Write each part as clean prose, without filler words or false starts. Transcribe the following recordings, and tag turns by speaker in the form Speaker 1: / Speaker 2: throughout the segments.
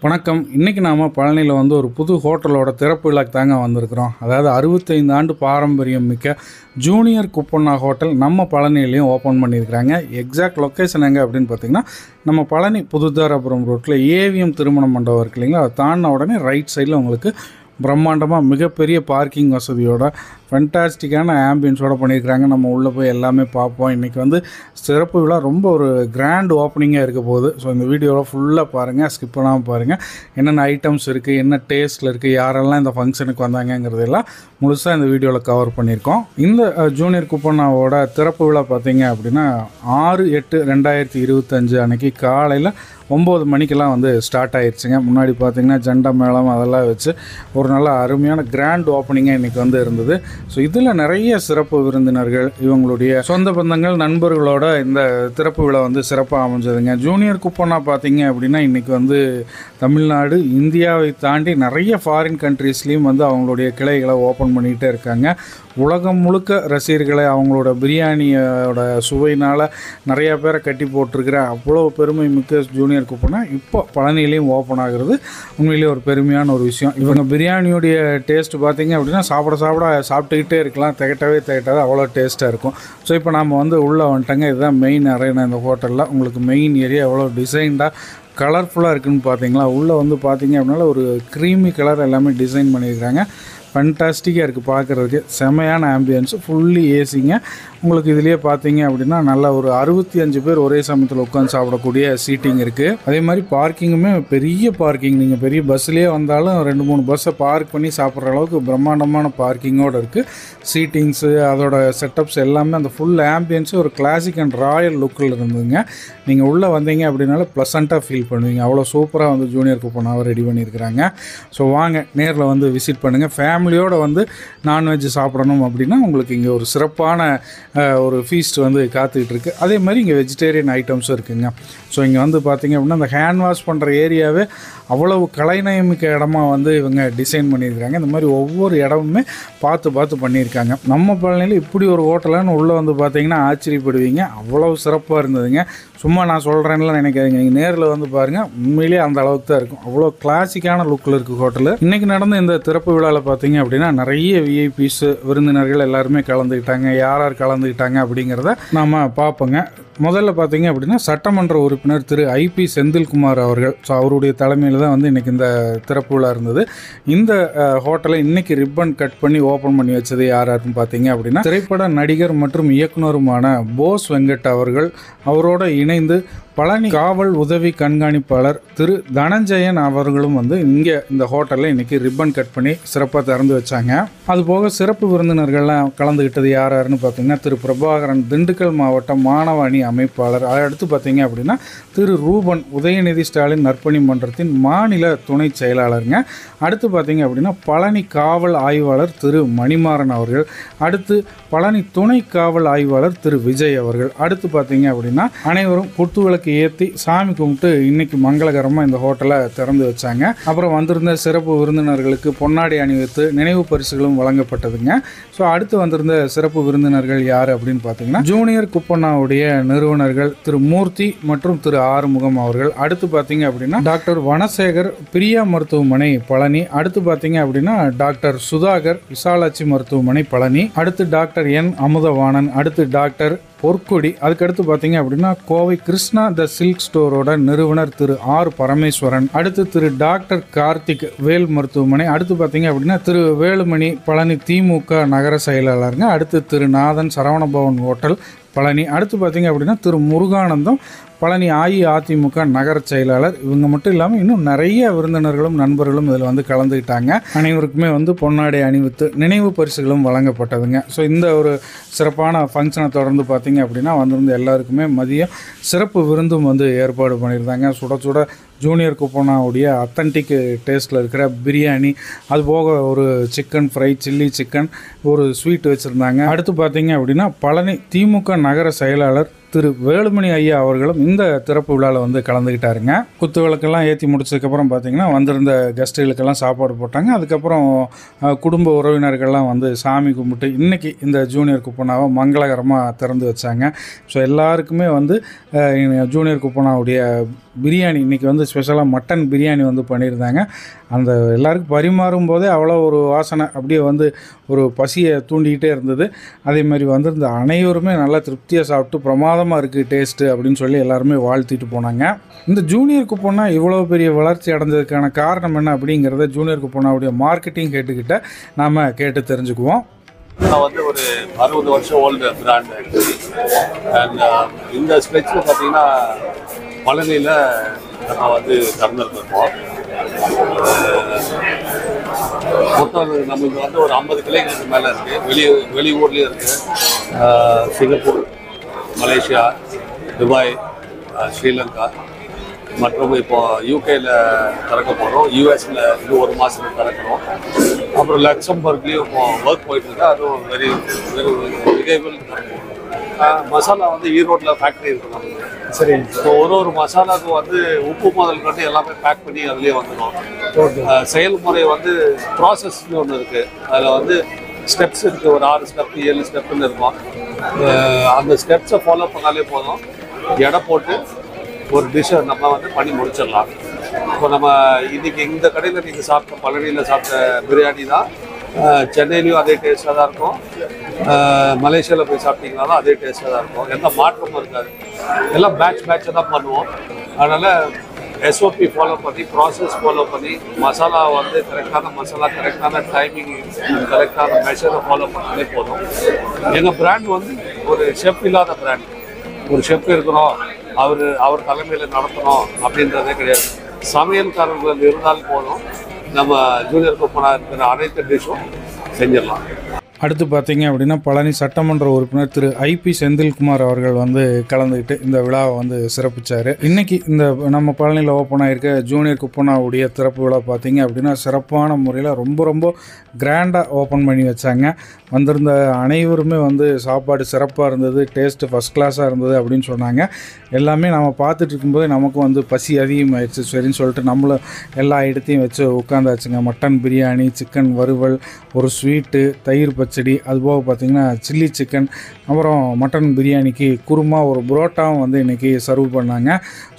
Speaker 1: வணக்கம். இன்றைக்கி நாம் பழனியில் வந்து ஒரு புது ஹோட்டலோட திறப்பு விழாக்கு தாங்க வந்திருக்கிறோம். அதாவது 65 ஆண்டு பாரம்பரியம் மிக்க ஜூனியர் குப்பண்ணா ஹோட்டல் நம்ம பழனியிலையும் ஓப்பன் பண்ணியிருக்கிறாங்க. எக்ஸாக்ட் லொக்கேஷன் எங்கே அப்படின்னு பார்த்திங்கன்னா, நம்ம பழனி புதுதாராபுரம் ரோட்டில் ஏவிஎம் திருமண மண்டபம் இருக்கு இல்லைங்களா, அதை தாண்டின உடனே ரைட் சைடில் உங்களுக்கு பிரம்மாண்டமாக மிகப்பெரிய பார்க்கிங் வசதியோட ஃபென்டாஸ்டிக்கான ஆம்பியன்ஸோடு பண்ணியிருக்கிறாங்க. நம்ம உள்ளே போய் எல்லாமே பார்ப்போம். இன்றைக்கி வந்து சிறப்பு விழா ரொம்ப ஒரு கிராண்ட் ஓப்பனிங்காக இருக்க போகுது. ஸோ இந்த வீடியோவில் ஃபுல்லாக பாருங்கள், ஸ்கிப் பண்ணாமல் பாருங்கள். என்னென்ன ஐட்டம்ஸ் இருக்குது, என்ன டேஸ்ட்டில் இருக்குது, யாரெல்லாம் இந்த ஃபங்க்ஷனுக்கு வந்தாங்கங்கிறதெல்லாம் முழுசாக இந்த வீடியோவில் கவர் பண்ணியிருக்கோம். இந்த ஜூனியர் குப்பண்ணாவோட திறப்பு விழா பார்த்திங்க அப்படின்னா 6/8/2025 அன்றைக்கி காலையில் 9 மணிக்கெல்லாம் வந்து ஸ்டார்ட் ஆகிடுச்சுங்க. முன்னாடி பார்த்திங்கன்னா ஜெண்டா மேளம் அதெல்லாம் வச்சு ஒரு நல்ல அருமையான கிராண்ட் ஓப்பனிங்காக இன்றைக்கி வந்து இருந்தது. ஸோ இதில் நிறைய சிறப்பு விருந்தினர்கள், இவங்களுடைய சொந்த பந்தங்கள், நண்பர்களோட இந்த திறப்பு விழா வந்து சிறப்பாக அமைஞ்சதுங்க. ஜூனியர் குப்பண்ணா பார்த்திங்க அப்படின்னா இன்றைக்கி வந்து தமிழ்நாடு, இந்தியாவை தாண்டி நிறைய ஃபாரின் கண்ட்ரீஸ்லேயும் வந்து அவங்களுடைய கிளைகளை ஓப்பன் பண்ணிகிட்டே இருக்காங்க. உலகம் முழுக்க ரசிகர்களை அவங்களோட பிரியாணியோட சுவையினால் நிறையா பேரை கட்டி போட்டிருக்கிற அவ்வளோ பெருமை மிக்க ஜூனியர் குப்பண்ணா இப்போ பழனியிலையும் ஓப்பன் ஆகிறது உண்மையிலேயே ஒரு பெருமையான ஒரு விஷயம். இவங்க பிரியாணியோடைய டேஸ்ட்டு பார்த்திங்க அப்படின்னா சாப்பிட்டுக்கிட்டே இருக்கலாம், திகட்டாது, அவ்வளோ டேஸ்ட்டாக இருக்கும். ஸோ இப்போ நாம் வந்து உள்ளே வந்துட்டோங்க. இதுதான் மெயின் அரேனா இந்த ஹோட்டலில். உங்களுக்கு மெயின் ஏரியா எவ்வளோ டிசைன்டாக கலர்ஃபுல்லாக இருக்குதுன்னு பார்த்தீங்களா. உள்ளே வந்து பார்த்திங்க அப்படின்னால ஒரு க்ரீமி கலர் எல்லாமே டிசைன் பண்ணியிருக்காங்க. ஃபண்டாஸ்டிக்காக இருக்குது பார்க்குறதுக்கு. செமையான ஆம்பியன்ஸ், ஃபுல்லி ஏசிங்க. உங்களுக்கு இதுலேயே பார்த்தீங்க அப்படின்னா நல்லா ஒரு 65 பேர் ஒரே சமயத்தில் உட்காந்து சாப்பிடக்கூடிய சீட்டிங் இருக்குது. அதே மாதிரி பார்க்கிங்குமே பெரிய பார்க்கிங். நீங்கள் பெரிய பஸ்லேயே வந்தாலும் 2-3 பஸ்ஸை பார்க் பண்ணி சாப்பிட்ற அளவுக்கு பிரம்மாண்டமான பார்க்கிங்கோடு இருக்குது. சீட்டிங்ஸு, அதோட செட்டப்ஸ் எல்லாமே அந்த ஃபுல் ஆம்பியன்ஸு ஒரு கிளாசிக் அண்ட் ராயல் லுக்கில் இருந்துங்க. நீங்கள் உள்ளே வந்தீங்க அப்படின்னால ப்ளசண்ட்டாக ஃபீல் பண்ணுவீங்க. அவ்வளோ சூப்பராக வந்து ஜூனியர் குப்பண்ணாவை ரெடி பண்ணியிருக்கிறாங்க. ஸோ வாங்க நேரில் வந்து விசிட் பண்ணுங்கள். ஃபேமிலியோடு வந்து நான்வெஜ் சாப்பிடணும் அப்படின்னா உங்களுக்கு இங்கே ஒரு சிறப்பான ஒரு ஃபீஸ்ட் வந்து காத்துக்கிட்டு இருக்குது. அதே மாதிரி இங்கே வெஜிடேரியன் ஐட்டம்ஸும் இருக்குதுங்க. ஸோ இங்கே வந்து பார்த்திங்க அப்படின்னா அந்த ஹேண்ட் வாஷ் பண்ணுற ஏரியாவே அவ்வளவு கலைநயமிக்க இடமா வந்து இவங்க டிசைன் பண்ணியிருக்கிறாங்க. இந்த மாதிரி ஒவ்வொரு இடமுமே பார்த்து பண்ணியிருக்காங்க. நம்ம பழனியில் இப்படி ஒரு ஹோட்டலான்னு உள்ளே வந்து பார்த்திங்கன்னா ஆச்சரியப்படுவீங்க. அவ்வளோ சிறப்பாக இருந்ததுங்க. சும்மா நான் சொல்கிறேன்லாம் நினைக்காதீங்க, நீங்கள் நேரில் வந்து பாருங்கள். உண்மையிலேயே அந்த அளவுக்கு தான் இருக்கும். அவ்வளோ கிளாசிக்கான லுக்கில் இருக்குது ஹோட்டலு. இன்றைக்கி நடந்த இந்த திறப்பு விழாவில் பார்த்திங்க அப்படின்னா நிறைய விஐபிஸ், விருந்தினர்கள் எல்லாருமே கலந்துக்கிட்டாங்க. யார் கலந்துக்கிட்டாங்க அப்படிங்கிறத நாம் பார்ப்போங்க. முதல்ல பார்த்தீங்க அப்படின்னா சட்டமன்ற உறுப்பினர் திரு ஐபி செந்தில்குமார் அவர்கள். ஸோ அவருடைய தலைமையில் தான் வந்து இன்றைக்கி இந்த திறப்பு விழா இருந்தது. இந்த ஹோட்டலை இன்றைக்கி ரிப்பன் கட் பண்ணி ஓப்பன் பண்ணி வச்சது யாருன்னு பார்த்தீங்க அப்படின்னா திரைப்பட நடிகர் மற்றும் இயக்குனருமான போஸ் வெங்கட் அவர்கள். அவரோட இணைந்து பழனி காவல் உதவி கண்காணிப்பாளர் திரு தனஞ்சயன் அவர்களும் வந்து இங்கே இந்த ஹோட்டலில் இன்றைக்கி ரிப்பன் கட் பண்ணி சிறப்பாக திறந்து வச்சாங்க. அதுபோக சிறப்பு விருந்தினர்கள்லாம் கலந்துக்கிட்டது யாருன்னு பார்த்தீங்கன்னா திரு பிரபாகரன், திண்டுக்கல் மாவட்ட மாணவ அணி அமைப்பாளர். அடுத்து பார்த்தீங்க அப்படின்னா திரு ரூபன், உதயநிதி ஸ்டாலின் நற்பணி மன்றத்தின் மாநில துணை செயலாளருங்க. அடுத்து பார்த்தீங்க அப்படின்னா பழனி காவல் ஆய்வாளர் திரு மணிமாறன் அவர்கள். அடுத்து பழனி துணை காவல் ஆய்வாளர் திரு விஜய் அவர்கள். அடுத்து பார்த்தீங்க அப்படின்னா அனைவரும் குத்துவிளக்கு ஏற்றி சாமி கும்பிட்டு இன்னைக்கு மங்களகரமாக இந்த ஹோட்டலை திறந்து வச்சாங்க. அப்புறம் வந்திருந்த சிறப்பு விருந்தினர்களுக்கு பொன்னாடை அணிவித்து நினைவு பரிசுகளும் வழங்கப்பட்டதுங்க. ஸோ அடுத்து வந்திருந்த சிறப்பு விருந்தினர்கள் யார் அப்படின்னு பார்த்தீங்கன்னா ஜூனியர் குப்பண்ணாவுடைய நிறுவனர்கள் திரு மூர்த்தி மற்றும் திரு ஆறுமுகம் அவர்கள். அடுத்து பார்த்தீங்க அப்படின்னா டாக்டர் வனசேகர், பிரியா மருத்துவமனை பழனி. அடுத்து பார்த்தீங்க அப்படின்னா டாக்டர் சுதாகர், விசாலாட்சி மருத்துவமனை பழனி. அடுத்து டாக்டர் என் அமுதவாணன். அடுத்து டாக்டர் பொற்கொடி. அதுக்கடுத்து பார்த்தீங்க அப்படின்னா கோவை கிருஷ்ணா த சில்க் ஸ்டோரோட நிறுவனர் திரு ஆர் பரமேஸ்வரன். அடுத்து திரு டாக்டர் கார்த்திக், வேல் மருத்துவமனை. அடுத்து பார்த்தீங்க அப்படின்னா திரு வேலுமணி, பழனி திமுக நகர செயலாளருங்க. அடுத்து திரு நாதன், சரவணபவன் ஹோட்டல் பழனி. அடுத்து பார்த்தீங்க அப்படின்னா திரு முருகானந்தம், பழனி அஇஅதிமுக நகர செயலாளர். இவங்க மட்டும் இல்லாமல் இன்னும் நிறைய விருந்தினர்களும் நண்பர்களும் இதில் வந்து கலந்துக்கிட்டாங்க. அனைவருக்குமே வந்து பொன்னாடை அணிவித்து நினைவு பரிசுகளும் வழங்கப்பட்டதுங்க. ஸோ இந்த ஒரு சிறப்பான ஃபங்க்ஷனை தொடர்ந்து பார்த்தீங்க அப்படின்னா வந்திருந்த எல்லாருக்குமே மதியம் சிறப்பு விருந்தும் வந்து ஏற்பாடு பண்ணியிருந்தாங்க. சுட ஜூனியர் குப்பண்ணாவுடைய அத்தன்டிக் டேஸ்ட்டில் இருக்கிற பிரியாணி, அது போக ஒரு சிக்கன் ஃப்ரை, சில்லி சிக்கன், ஒரு ஸ்வீட் வச்சுருந்தாங்க. அடுத்து பார்த்தீங்க அப்படின்னா பழனி திமுக நகர செயலாளர் திரு வேலுமணி ஐயா அவர்களும் இந்த திறப்பு விழாவில் வந்து கலந்துக்கிட்டாருங்க. குத்து விளக்கெல்லாம் ஏற்றி முடிச்சதுக்கப்புறம் பார்த்திங்கன்னா வந்திருந்த கெஸ்ட்டுகளுக்கெல்லாம் சாப்பாடு போட்டாங்க. அதுக்கப்புறம் குடும்ப உறவினர்கள்லாம் வந்து சாமி கும்பிட்டு இன்றைக்கி இந்த ஜூனியர் குப்பனாவை மங்களகரமாக திறந்து வச்சாங்க. ஸோ எல்லாருக்குமே வந்து ஜூனியர் குப்பனாவுடைய பிரியாணி இன்றைக்கி வந்து ஸ்பெஷலாக மட்டன் பிரியாணி வந்து பண்ணியிருந்தாங்க. அந்த எல்லாருக்கும் பரிமாறும் போதே அவ்வளோ ஒரு வாசனை அப்படியே வந்து ஒரு பசியை தூண்டிக்கிட்டே இருந்தது. அதே மாதிரி வந்திருந்த அனைவருமே நல்லா திருப்தியாக சாப்பிட்டு பிரமாதமாக இருக்குது டேஸ்ட்டு அப்படின்னு சொல்லி எல்லாருமே வாழ்த்திட்டு போனாங்க. இந்த ஜூனியர் குப்பனா இவ்வளோ பெரிய வளர்ச்சி அடைஞ்சதுக்கான காரணம் என்ன அப்படிங்கிறத ஜூனியர் குப்பனாவுடைய மார்க்கெட்டிங் கேட்டுக்கிட்ட நாம் கேட்டு தெரிஞ்சுக்குவோம்.
Speaker 2: நான் வந்து ஒரு 60 வருஷம் ஓல்டு பிராண்ட் ஆக்சுவலி. அண்ட் இந்த ஸ்ட்ரெச்சில் பார்த்தீங்கன்னா பழனியில் நம்ம வந்து திறந்துருக்கோம். மொத்தம் நம்மளுக்கு வந்து ஒரு 50 கிளைகளுக்கு மேலே இருக்குது. வெளியூர்லேயும் இருக்குது. சிங்கப்பூர், மலேசியா, துபாய், ஸ்ரீலங்கா மற்றும் இப்போ யூகேயில் திறக்க போகிறோம். யூஎஸில் இன்னும் ஒரு மாதத்துக்கு திறக்கிறோம். அப்புறம் லக்சம்பர்க்லேயும் இப்போ ஒர்க் போயிட்டுருக்கு. அதுவும் வெரி ரிகேபிள். மசாலா வந்து ஈரோட்டில் ஃபேக்ட்ரி இருக்குது நமக்கு.
Speaker 1: சரி.
Speaker 2: ஸோ ஒரு மசாலாவுக்கு வந்து உப்பு முதல் கொண்டு எல்லாமே பேக் பண்ணி அதுலேயே வந்துடும். செயல்முறை வந்து ப்ராசஸ்னு ஒன்று இருக்குது. அதில் வந்து ஸ்டெப்ஸ் இருக்குது. ஒரு 6 ஸ்டெப் 7 ஸ்டெப்புன்னு இருக்கும். அந்த ஸ்டெப்ஸை ஃபாலோ பண்ணாலே போதும். எடை போட்டு ஒரு டிஷ்ஷை நம்ம வந்து பண்ணி முடிச்சிடலாம். இப்போ நம்ம இன்றைக்கி இந்த கடையில் நீங்கள் சாப்பிட்ட பழனியில் சாப்பிட்ட பிரியாணி தான் சென்னையிலையும் அதே டேஸ்ட்டாக தான் இருக்கும். மலேசியாவில் போய் சாப்பிட்டீங்கனாலும் அதே டேஸ்ட்டாக தான் இருக்கும். எந்த மாற்றமும் இருக்காது. எல்லாம் பேட்சாக தான் பண்ணுவோம். அதனால் எஸ்ஓபி ஃபாலோ பண்ணி ப்ராசஸ் ஃபாலோ பண்ணி மசாலா வந்து கரெக்டான மசாலா, கரெக்டான டைமிங், கரெக்டான மெஷரை ஃபாலோ பண்ணாலே போதும். எங்கள் பிராண்ட் வந்து ஒரு ஷெஃப் இல்லாத பிராண்ட். ஒரு ஷெஃப் இருக்கிறோம், அவர் தலைமையில் நடத்தணும் அப்படின்றதே கிடையாது. சமையல்காரர்கள் இருந்தாலும் போதும், நம்ம ஜூனியர் குப்பனா இருக்கிற அனைத்து டிஷ்ஷும் செஞ்சிடலாம்.
Speaker 1: அடுத்து பார்த்தீங்க அப்படின்னா பழனி சட்டமன்ற உறுப்பினர் திரு ஐபி செந்தில்குமார் அவர்கள் வந்து கலந்துக்கிட்டு இந்த விழாவை வந்து சிறப்பித்தார். இன்றைக்கி இந்த நம்ம பழனியில் ஓப்பன் ஆகிருக்க ஜூனியர் குப்பனாவுடைய திறப்பு விழா பார்த்தீங்க அப்படின்னா சிறப்பான முறையில் ரொம்ப கிராண்டாக ஓப்பன் பண்ணி வச்சாங்க. வந்திருந்த அனைவருமே வந்து சாப்பாடு சிறப்பாக இருந்தது, டேஸ்ட்டு ஃபஸ்ட் கிளாஸாக இருந்தது அப்படின்னு சொன்னாங்க. எல்லாமே நம்ம பார்த்துட்டு இருக்கும்போது நமக்கு வந்து பசி அதிகமாகிடுச்சு. சரின்னு சொல்லிட்டு நம்மளும் எல்லா இடத்தையும் வச்சு உட்காந்தாச்சுங்க. மட்டன் பிரியாணி, சிக்கன் வறுவல், ஒரு ஸ்வீட்டு, தயிர் பச்சடி, அதுபோக பார்த்திங்கன்னா சில்லி சிக்கன், அப்புறம் மட்டன் பிரியாணிக்கு குருமா, ஒரு புரோட்டாவும் வந்து இன்றைக்கி சர்வ் பண்ணாங்க.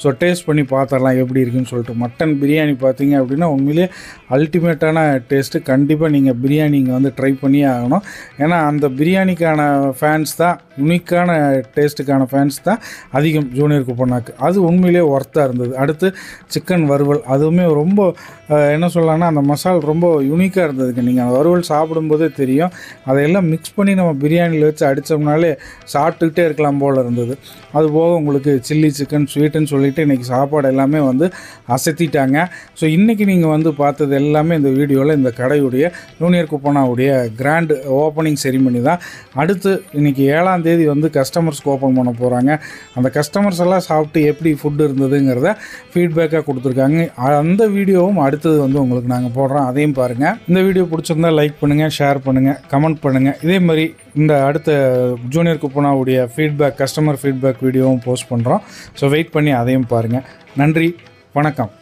Speaker 1: ஸோ டேஸ்ட் பண்ணி பார்த்துடலாம் எப்படி இருக்குன்னு சொல்லிட்டு. மட்டன் பிரியாணி பார்த்திங்க அப்படின்னா உண்மையிலே அல்டிமேட்டான டேஸ்ட்டு. கண்டிப்பாக நீங்கள் பிரியாணி இங்கே வந்து ட்ரை பண்ணியே ஆகணும். ஏன்னா அந்த பிரியாணிக்கான ஃபேன்ஸ் தான், யூனிக்கான டேஸ்ட்டுக்கான ஃபேன்ஸ் தான் அதிகம் ஜூனியர் குப்பனாக்கு. அது உண்மையிலே ஒர்த்தாக இருந்தது. அடுத்து சிக்கன் வறுவல், அதுவுமே ரொம்ப என்ன சொல்லலாம்னா அந்த மசால் ரொம்ப யூனிக்காக இருந்ததுங்க. நீங்கள் அந்த வறுவல் சாப்பிடும்போதே தெரியும். அதையெல்லாம் மிக்ஸ் பண்ணி நம்ம பிரியாணியில் வச்சு அடித்தோம்னாலே சாப்பிட்டுக்கிட்டே இருக்கலாம் போல் இருந்தது. அதுபோக உங்களுக்கு சில்லி சிக்கன், ஸ்வீட்டுன்னு சொல்லிவிட்டு இன்றைக்கி சாப்பாடு எல்லாமே வந்து அசத்திட்டாங்க. ஸோ இன்றைக்கி நீங்கள் வந்து பார்த்தது எல்லாமே இந்த வீடியோவில் இந்த கடையுடைய ஜூனியர் குப்பனாவுடைய கிராண்ட் ஓப்பனிங் செரிமனி தான். அடுத்து இன்றைக்கி 7ஆம் தேதி வந்து கஸ்டமர்ஸ்க்கு ஓப்பன் பண்ண போகிறாங்க. அந்த கஸ்டமர்ஸ் எல்லாம் சாப்பிட்டு எப்படி ஃபுட்டு இருந்ததுங்கிறத ஃபீட்பேக்காக கொடுத்துருக்காங்க. அந்த வீடியோவும் அடுத்தது வந்து உங்களுக்கு நாங்கள் போடுறோம், அதையும் பாருங்கள். இந்த வீடியோ பிடிச்சிருந்தா லைக் பண்ணுங்கள், ஷேர் பண்ணுங்கள், கமெண்ட் பண்ணுங்கள். இதே மாதிரி இந்த அடுத்த ஜூனியர் குப்பனாவுடைய ஃபீட்பேக், கஸ்டமர் ஃபீட்பேக் வீடியோவும் போஸ்ட் பண்ணுறோம். ஸோ வெயிட் பண்ணி அதையும் பாருங்கள். நன்றி, வணக்கம்.